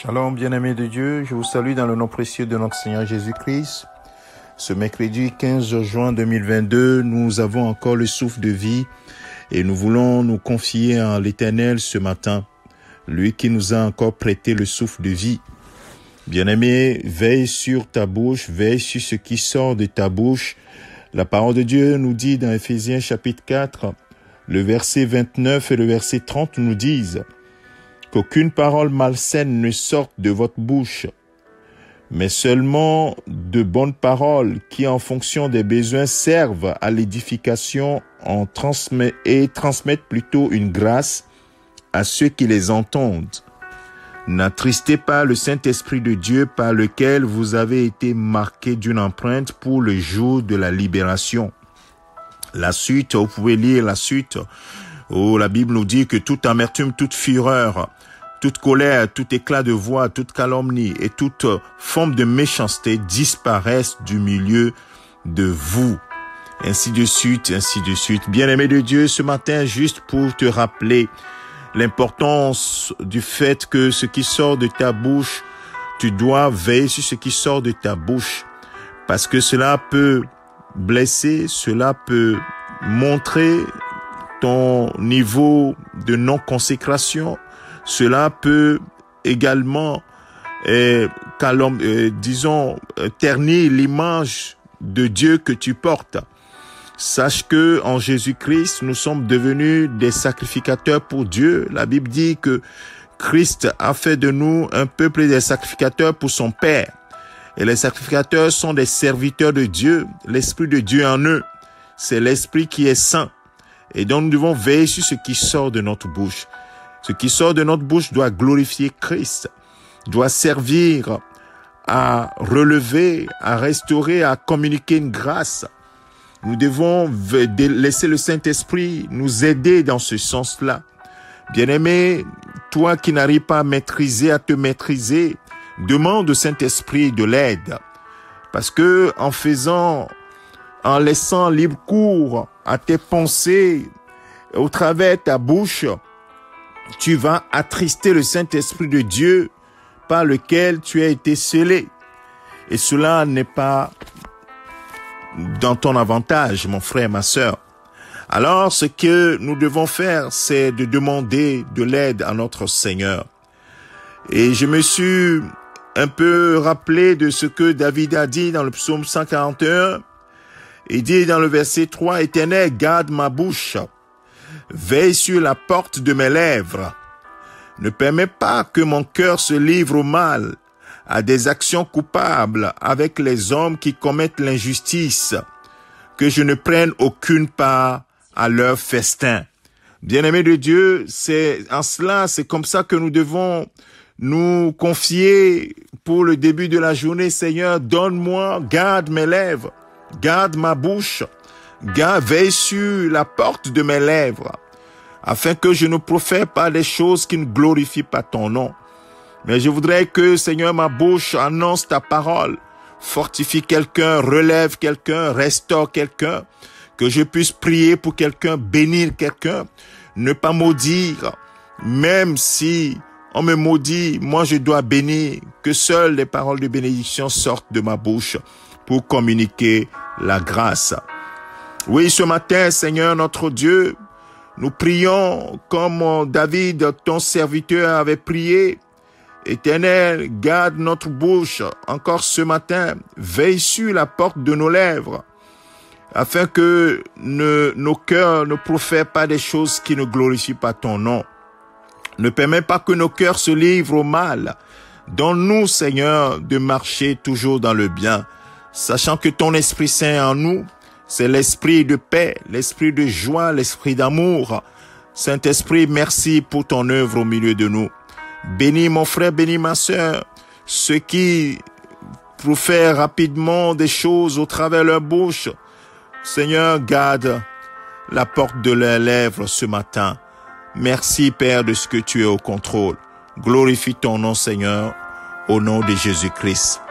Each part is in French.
Shalom, bien-aimés de Dieu, je vous salue dans le nom précieux de notre Seigneur Jésus-Christ. Ce mercredi 15 juin 2022, nous avons encore le souffle de vie et nous voulons nous confier en l'Éternel ce matin, lui qui nous a encore prêté le souffle de vie. Bien-aimé, veille sur ta bouche, veille sur ce qui sort de ta bouche. La parole de Dieu nous dit dans Éphésiens chapitre 4, le verset 29 et le verset 30 nous disent qu'aucune parole malsaine ne sorte de votre bouche, mais seulement de bonnes paroles qui, en fonction des besoins, servent à l'édification et transmettent plutôt une grâce à ceux qui les entendent. N'attristez pas le Saint-Esprit de Dieu par lequel vous avez été marqués d'une empreinte pour le jour de la libération. La suite, vous pouvez lire la suite, où la Bible nous dit que toute amertume, toute fureur, toute colère, tout éclat de voix, toute calomnie et toute forme de méchanceté disparaissent du milieu de vous. Ainsi de suite, ainsi de suite. Bien-aimé de Dieu, ce matin, juste pour te rappeler l'importance du fait que ce qui sort de ta bouche, tu dois veiller sur ce qui sort de ta bouche. Parce que cela peut blesser, cela peut montrer ton niveau de non-consécration. Cela peut également, ternir l'image de Dieu que tu portes. Sache que en Jésus-Christ, nous sommes devenus des sacrificateurs pour Dieu. La Bible dit que Christ a fait de nous un peuple des sacrificateurs pour son Père. Et les sacrificateurs sont des serviteurs de Dieu, l'Esprit de Dieu en eux. C'est l'Esprit qui est saint. Et donc nous devons veiller sur ce qui sort de notre bouche. Ce qui sort de notre bouche doit glorifier Christ, doit servir à relever, à restaurer, à communiquer une grâce. Nous devons laisser le Saint-Esprit nous aider dans ce sens-là. Bien-aimé, toi qui n'arrives pas à te maîtriser, demande au Saint-Esprit de l'aide. Parce que en laissant libre cours à tes pensées au travers de ta bouche, tu vas attrister le Saint-Esprit de Dieu par lequel tu as été scellé. Et cela n'est pas dans ton avantage, mon frère, ma sœur. Alors, ce que nous devons faire, c'est de demander de l'aide à notre Seigneur. Et je me suis un peu rappelé de ce que David a dit dans le psaume 141. Il dit dans le verset 3, « Éternel, garde ma bouche. Veille sur la porte de mes lèvres. Ne permets pas que mon cœur se livre au mal, à des actions coupables avec les hommes qui commettent l'injustice, que je ne prenne aucune part à leur festin. » Bien-aimés de Dieu, c'est comme ça que nous devons nous confier pour le début de la journée. Seigneur, donne-moi, garde mes lèvres, garde ma bouche, veille sur la porte de mes lèvres, afin que je ne profère pas des choses qui ne glorifient pas ton nom. Mais je voudrais que, Seigneur, ma bouche annonce ta parole, fortifie quelqu'un, relève quelqu'un, restaure quelqu'un, que je puisse prier pour quelqu'un, bénir quelqu'un, ne pas maudire, même si on me maudit, moi je dois bénir, que seules les paroles de bénédiction sortent de ma bouche pour communiquer la grâce. Oui, ce matin, Seigneur notre Dieu, nous prions comme David, ton serviteur, avait prié. Éternel, garde notre bouche encore ce matin, veille sur la porte de nos lèvres, afin que nos cœurs ne profèrent pas des choses qui ne glorifient pas ton nom. Ne permets pas que nos cœurs se livrent au mal. Donne-nous, Seigneur, de marcher toujours dans le bien, sachant que ton Esprit Saint en nous, c'est l'esprit de paix, l'esprit de joie, l'esprit d'amour. Saint-Esprit, merci pour ton œuvre au milieu de nous. Bénis mon frère, bénis ma sœur, ceux qui profèrent rapidement des choses au travers de leur bouche. Seigneur, garde la porte de leurs lèvres ce matin. Merci, Père, de ce que tu es au contrôle. Glorifie ton nom, Seigneur, au nom de Jésus-Christ.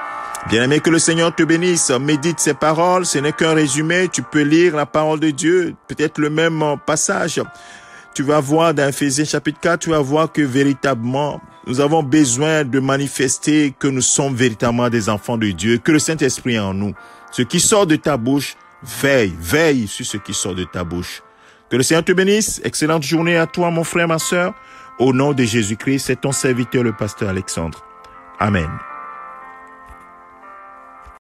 Bien-aimé, que le Seigneur te bénisse. Médite ces paroles. Ce n'est qu'un résumé. Tu peux lire la parole de Dieu, peut-être le même passage. tu vas voir dans Ephésiens chapitre 4, tu vas voir que véritablement, nous avons besoin de manifester que nous sommes véritablement des enfants de Dieu, que le Saint-Esprit est en nous. Ce qui sort de ta bouche, veille sur ce qui sort de ta bouche. Que le Seigneur te bénisse. Excellente journée à toi, mon frère, ma sœur. Au nom de Jésus-Christ, c'est ton serviteur, le pasteur Alexandre. Amen.